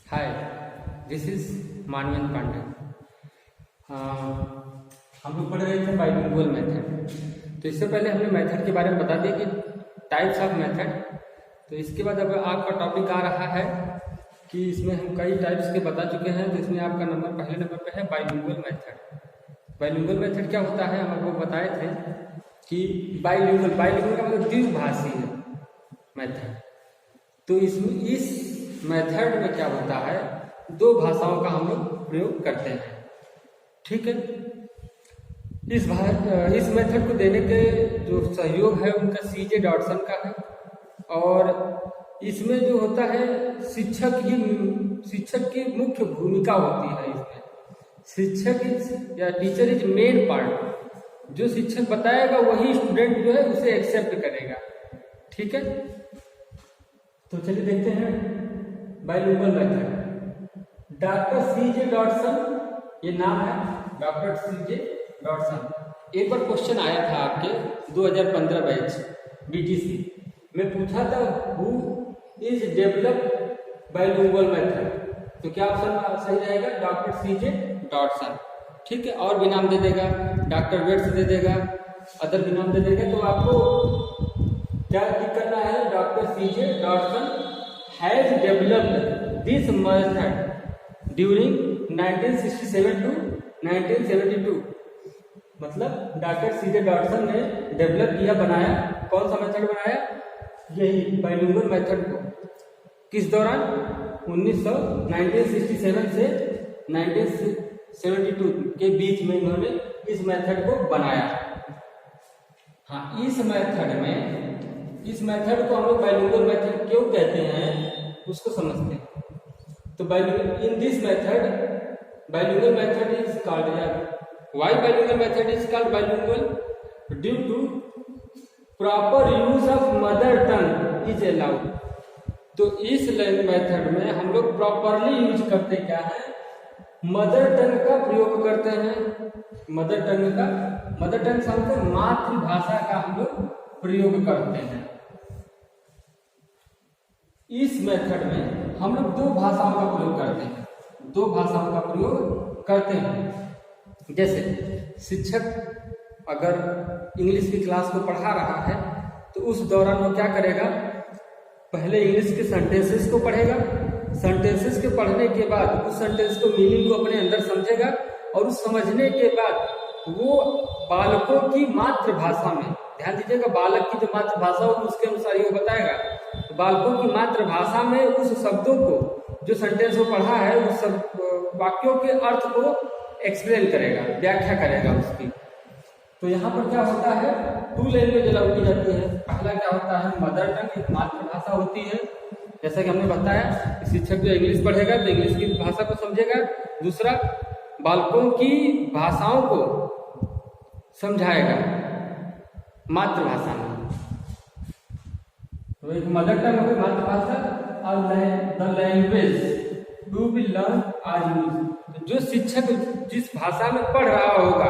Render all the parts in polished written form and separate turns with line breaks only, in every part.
Hi, this is Manvendra Pandey. हम लोग पढ़ रहे थे बाइलिंगुअल मेथड। तो इससे पहले हमने मेथड के बारे में बता दिया कि टाइप्स ऑफ मेथड। तो इसके बाद अब आपका टॉपिक आ रहा है कि इसमें हम कई टाइप्स के बता चुके हैं। तो इसमें आपका पहले नंबर पे है बाइलिंगुअल मेथड। बाइलिंगुअल मेथड क्या होता है, हम आपको बताए थे कि बाइलिंगुअल का मतलब द्विभाषी है मेथड। तो इस मेथड में क्या होता है, दो भाषाओं का हम लोग प्रयोग करते हैं। ठीक है। इस मेथड को देने के जो सहयोग है उनका सीजे डॉटसन का है। और इसमें जो होता है शिक्षक की मुख्य भूमिका होती है। इसमें शिक्षक या टीचर इज मेन पार्ट। जो शिक्षक बताएगा वही स्टूडेंट जो है उसे एक्सेप्ट करेगा। ठीक है। तो चलिए देखते हैं bilingual method. Doctor CJ Dotson, ये नाम है डॉक्टर सीजे डॉटसन। एक बार क्वेश्चन आया था आपके 2015 बैच बीटीसी में, पूछा था who is develop bilingual method. तो क्या ऑप्शन सही रहेगा? Doctor CJ Dotson. ठीक है। और भी नाम दे देगा, डॉक्टर वेट्स दे देगा, अदर भी नाम दे देगा। तो आपको क्या करना है? Doctor CJ Dotson has developed this method during 1967 to 1972। मतलब डॉक्टर सीजे डॉटसन ने डेवलप किया, बनाया। कौन सा मेथड बनाया? यही बाइलिंगुअल मेथड को। किस दौरान? 1967 से 1972 के बीच में इन्होंने इस मेथड को बनाया। हाँ, इस मेथड को हम लोग बाइलिंगुअल मेथड क्यों कहते हैं उसको समझते हैं। तो in this method bilingual method is called, why bilingual method is called bilingual? Due to proper use of mother tongue is allowed. तो इस मेथड में हम लोग प्रॉपरली यूज करते क्या है? मदर टंग का प्रयोग करते हैं। मदर टंग शब्द मातृभाषा का हम लोग प्रयोग करते हैं। इस मेथड में हम लोग दो भाषाओं का प्रयोग करते हैं। जैसे शिक्षक अगर इंग्लिश की क्लास को पढ़ा रहा है तो उस दौरान वो क्या करेगा? पहले इंग्लिश के सेंटेंसेस को पढ़ेगा। सेंटेंसेस के पढ़ने के बाद उस सेंटेंस को मीनिंग को अपने अंदर समझेगा, और उस समझने के बाद वो बालकों की मातृभाषा में, ध्यान दीजिएगा, बालक की जो मातृभाषा हो उसके अनुसार ये बताएगा। तो बालकों की मातृभाषा में उस शब्दों को, जो सेंटेंस वो पढ़ा है, उस वाक्यों के अर्थ को एक्सप्लेन करेगा, व्याख्या करेगा उसकी। तो यहाँ पर क्या होता है? टू लैंग्वेज अलाउ की जाती है। पहला क्या होता है? मदर टंग, एक मातृभाषा होती है। जैसा कि हमने बताया, शिक्षक जो इंग्लिश पढ़ेगा तो इंग्लिश की भाषा को समझेगा। दूसरा, बालकों की भाषाओं को समझाएगा मातृभाषा में। तो एक मदर टंग होगी मातृभाषा, और the language to be learn are use. जो शिक्षक जिस भाषा में पढ़ रहा होगा,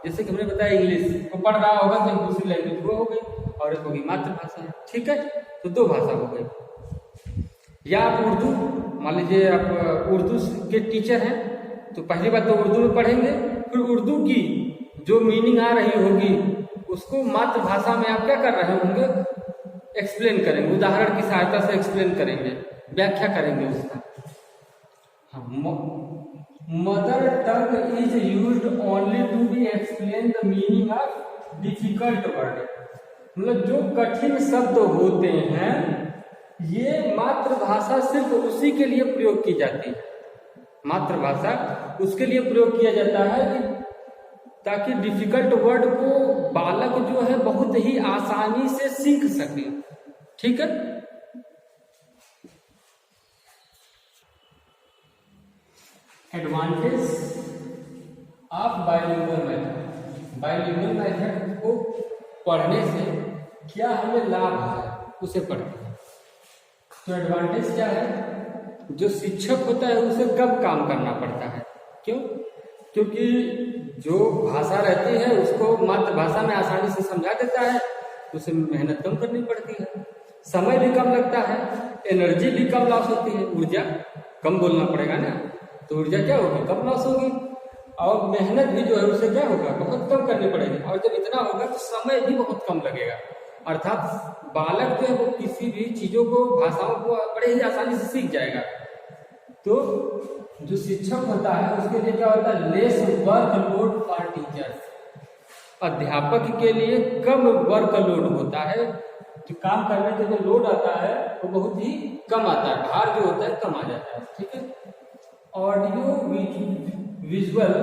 जैसे कि हमने बताया इंग्लिश को पढ़ रहा होगा तो दूसरी लैंग्वेज वो हो गई, और एक होगी मातृभाषा। ठीक है। तो दो भाषा हो गई। या आप उर्दू, मान लीजिए आप उर्दू के टीचर हैं, तो पहली बात तो उर्दू में पढ़ेंगे, फिर उर्दू की जो मीनिंग आ रही होगी उसको मातृभाषा में आप क्या कर रहे होंगे? एक्सप्लेन करेंगे, उदाहरण की सहायता से एक्सप्लेन करेंगे, व्याख्या करेंगे उसका। Mother tongue is used only to be explain the meaning of difficult word. मतलब जो कठिन शब्द होते हैं, ये मातृभाषा सिर्फ उसी के लिए प्रयोग की जाती है। मातृभाषा उसके लिए प्रयोग किया जाता है कि ताकि डिफिकल्ट वर्ड को बालक जो है बहुत ही आसानी से सीख सके। ठीक है। एडवांटेज ऑफ बाइलिंगुअल मेथड को पढ़ने से क्या हमें लाभ है, उसे पढ़ते हैं। तो एडवांटेज क्या है? जो शिक्षक होता है उसे कब काम करना पड़ता है? क्यों? क्योंकि जो भाषा रहती है उसको मातृभाषा में आसानी से समझा देता है, उसे मेहनत कम करनी पड़ती है, समय भी कम लगता है, एनर्जी भी कम लॉस होती है, ऊर्जा कम बोलना पड़ेगा ना, तो ऊर्जा क्या होगी, कम लॉस होगी। और मेहनत भी जो है उसे क्या होगा, बहुत कम करनी पड़ेगी। और जब इतना होगा तो समय भी बहुत कम लगेगा। अर्थात बालक जो है वो किसी भी चीजों को, भाषाओं को बड़े ही आसानी से सीख जाएगा। तो जो शिक्षक होता है उसके लिए क्या होता है, लेस वर्कलोड फॉर टीचर्स। अध्यापक के लिए कम वर्कलोड होता है, जो काम करने का जो लोड आता है वो बहुत ही कम आता है, भार जो होता है कम आ जाता है। ठीक है। Audio visual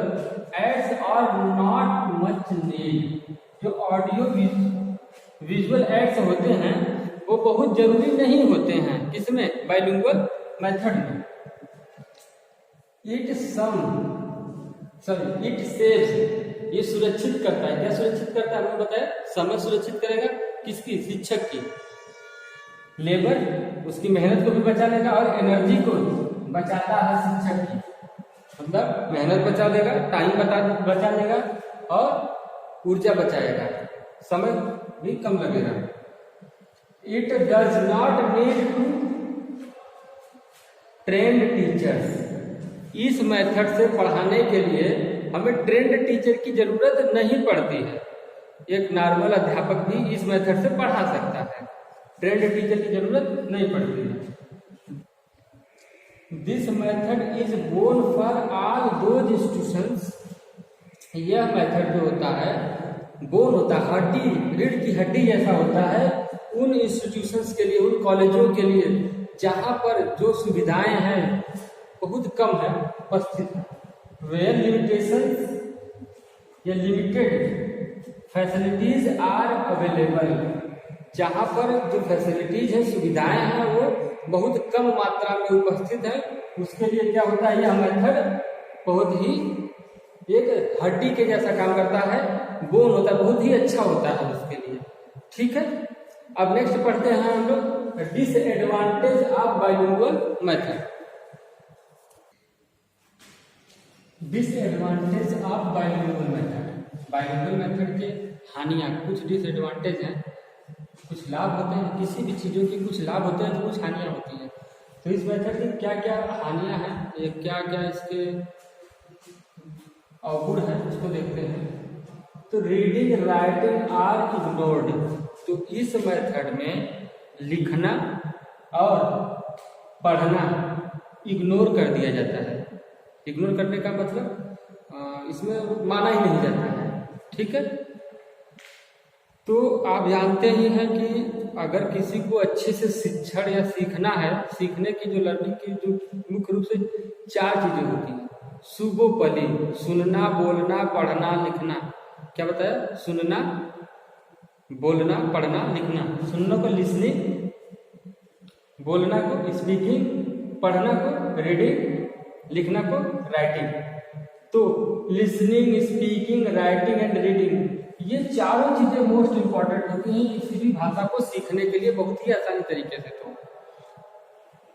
aids are not much need. जो ऑडियो विजुअल एड्स होते हैं वो बहुत जरूरी नहीं होते हैं, किसमें, बाइलिंगुअल मेथड में। इट सेव्स, ये सुरक्षित करता है। क्या सुरक्षित करता है, हमें बताया, समय सुरक्षित करेगा, किसकी, शिक्षक की। लेबर, उसकी मेहनत को भी बचा लेगा, और एनर्जी को बचाता है शिक्षक की, मतलब मेहनत बचा देगा, टाइम बचा लेगा, और ऊर्जा बचाएगा, समय भी कम लगेगा। It does not need to trained teachers. इस मेथड से पढ़ाने के लिए हमें ट्रेंड टीचर की जरूरत नहीं पड़ती है। एक नॉर्मल अध्यापक भी इस मेथड से पढ़ा सकता है, ट्रेंड टीचर की जरूरत नहीं पड़ती है। This method is bone for all those institutions. यह मेथड जो होता है, बोन होता है, हड्डी, रीढ़ की हड्डी जैसा होता है उन इंस्टीट्यूशंस के लिए, उन कॉलेजों के लिए जहां पर जो सुविधाएं हैं बहुत कम है उपस्थित, वेयर लिमिटेशंस या लिमिटेड फैसिलिटीज आर अवेलेबल। जहां पर जो फैसिलिटीज है, सुविधाएं हैं, वो बहुत कम मात्रा में उपस्थित है, उसके लिए क्या होता है, यह मेथड बहुत ही एक हड्डी के जैसा काम करता है, बोन होता है, बहुत ही अच्छा होता है उसके लिए। ठीक है। अब नेक्स्ट पढ़ते हैं हम लोग disadvantage of bilingual method. Disadvantage of bilingual method. Bilingual method के हानियां, कुछ डिसएडवांटेज हैं, कुछ लाभ होते हैं, किसी भी चीजों के कुछ लाभ होते हैं तो कुछ हानियां होती हैं। तो इस मेथड की क्या क्या हानियां हैं, ये क्या क्या इसके अवगुण हैं, उसको देखते हैं। तो रीडिंग राइटिंग आर इग्नोर्ड। तो इस मेथड में लिखना और पढ़ना इग्नोर कर दिया जाता है। इग्नोर करने का मतलब इसमें माना ही नहीं जाता है। ठीक है। तो आप जानते ही हैं कि अगर किसी को अच्छे से शिक्षण या सीखना है, सीखने की जो लर्निंग की जो मुख्य रूप से 4 चीजें होती हैं। सुबोपली, सुनना, बोलना, पढ़ना, लिखना। क्या बताया, सुनना, बोलना, पढ़ना, लिखना। सुनने को लिसनिंग, बोलना को स्पीकिंग, पढ़ना को रीडिंग, लिखना को राइटिंग। तो listening, speaking, writing and reading, ये चारों चीजें मोस्ट इंपॉर्टेंट होती हैं किसी भी भाषा को सीखने के लिए बहुत ही आसानी तरीके से। तो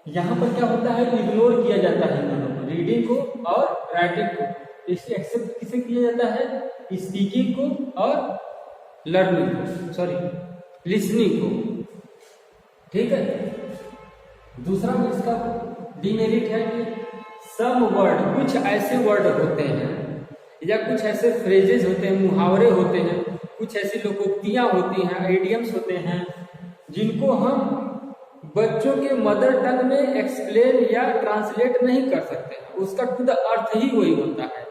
यहाँ पर क्या होता है, इग्नोर किया जाता है इन दोनों को, रीडिंग को और राइटिंग को। इसे एक्सेप्ट किसे किया जाता है, स्पीकिंग को और लर्निंग को, सॉरी लिसनिंग को। ठीक है। दूसरा इसका डिमेरिट है कि सम वर्ड, कुछ ऐसे वर्ड होते हैं या कुछ ऐसे फ्रेजेस होते हैं, मुहावरे होते हैं, कुछ ऐसी लोकोक्तियां होती हैं, आइडियम्स होते हैं, जिनको हम बच्चों के मदर टंग में एक्सप्लेन या ट्रांसलेट नहीं कर सकते हैं, उसका खुद अर्थ ही वही होता है।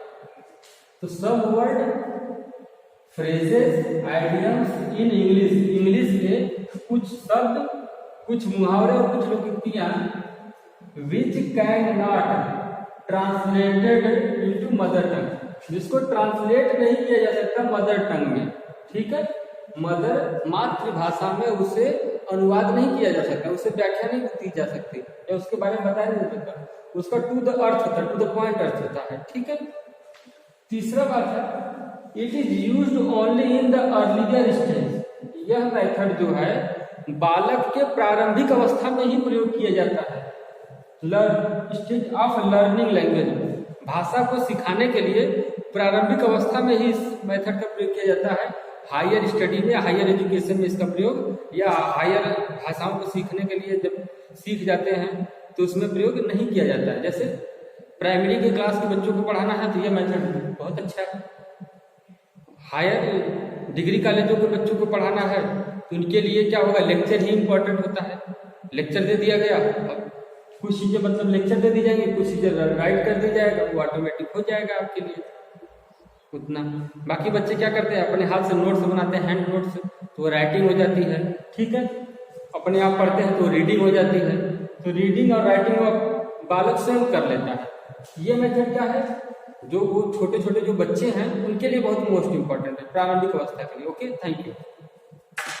तो some word, phrases, idioms in English, English के कुछ शब्द, कुछ मुहावरे और कुछ लोकोक्तियां which can not translated into mother tongue, जिसको ट्रांसलेट नहीं किया जा सकता मदर टंग में। ठीक है। मदर, मातृभाषा में उसे अनुवाद नहीं किया जा सकता, उसे व्याख्या नहीं दी जा सकती या उसके बारे में बताया नहीं सकता, उसका टू द अर्थ होता है, टू द पॉइंट अर्थ होता है। ठीक है। तीसरा बात है, it is used only in the earlier stage. यह मेथड जो है बालक के प्रारंभिक अवस्था में ही प्रयोग किया जाता है, स्टेज ऑफ लर्निंग लैंग्वेज, भाषा को सिखाने के लिए प्रारंभिक अवस्था में ही इस मेथड का प्रयोग किया जाता है। हायर स्टडी में, हायर एजुकेशन में इसका प्रयोग, या हायर भाषाओं को सीखने के लिए जब सीख जाते हैं तो उसमें प्रयोग नहीं किया जाता है। जैसे प्राइमरी के क्लास के बच्चों को पढ़ाना है तो ये मेथड बहुत अच्छा है। हायर डिग्री कॉलेजों के बच्चों को पढ़ाना है तो उनके लिए क्या होगा, लेक्चर ही इम्पोर्टेंट होता है। लेक्चर दे दिया गया, अब कुछ चीज़ें मतलब लेक्चर दे दी जाएंगी, कुछ चीज़ें राइट कर दी जाएगा, वो ऑटोमेटिक हो जाएगा आपके लिए उतना। बाकी बच्चे क्या करते हैं, अपने हाथ से नोट्स बनाते हैं, हैंड नोट्स, तो वो राइटिंग हो जाती है, ठीक है। अपने आप पढ़ते हैं तो रीडिंग हो जाती है, तो रीडिंग और राइटिंग बालक स्वयं कर लेता है। ये मेथड क्या है, जो वो छोटे छोटे जो बच्चे हैं उनके लिए बहुत मोस्ट इंपॉर्टेंट है प्रारंभिक अवस्था के लिए। Okay, thank you.